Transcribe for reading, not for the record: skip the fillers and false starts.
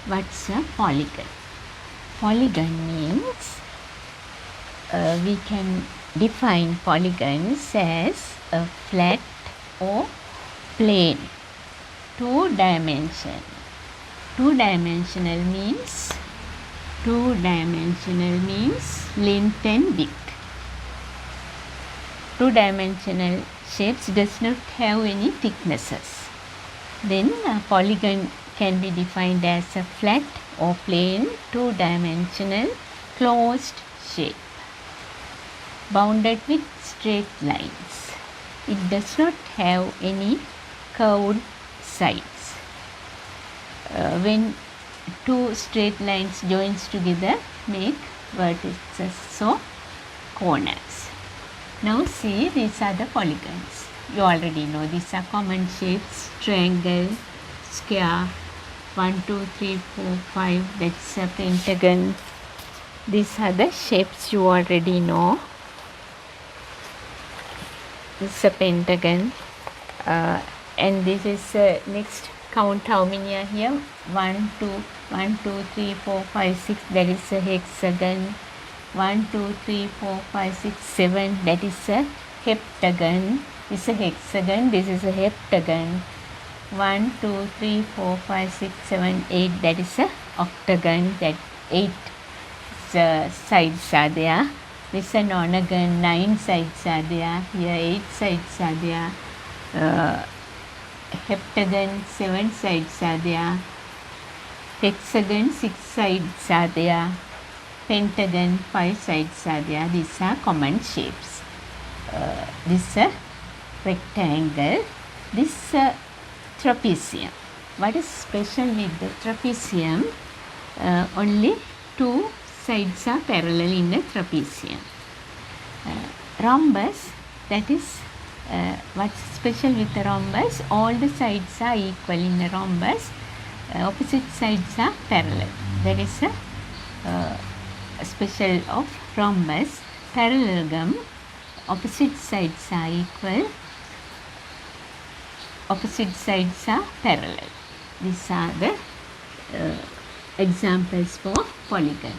What's a polygon? Polygon means we can define polygons as a flat or plane, two-dimensional. Two-dimensional means length and width. Two-dimensional shapes does not have any thicknesses. Then a polygon can be defined as a flat or plane two-dimensional closed shape bounded with straight lines. It does not have any curved sides. When two straight lines joins together make vertices or corners. Now see, these are the polygons. You already know these are common shapes: triangle, square, 1, 2, 3, 4, 5, that's a pentagon. These are the shapes you already know. This is a pentagon, and this is next. Count how many are here. 1, 2, 3, 4, 5, 6. That is a hexagon. 1, 2, 3, 4, 5, 6, 7. That is a heptagon. This is a hexagon. This is a heptagon. 1, 2, 3, 4, 5, 6, 7, 8. That is a octagon. That 8 sides are there. This is a nonagon. 9 sides are there. Here 8 sides are there. Heptagon, 7 sides are there. Hexagon, 6 sides are there. Pentagon, 5 sides are there. These are common shapes. This is a rectangle. This is a trapezium. What is special with the trapezium? Only 2 sides are parallel in a trapezium. Rhombus, that is what's special with the rhombus? All the sides are equal in a rhombus. Opposite sides are parallel. That is a special of rhombus. Parallelogram, opposite sides are equal. Opposite sides are parallel. These are the examples for polygons.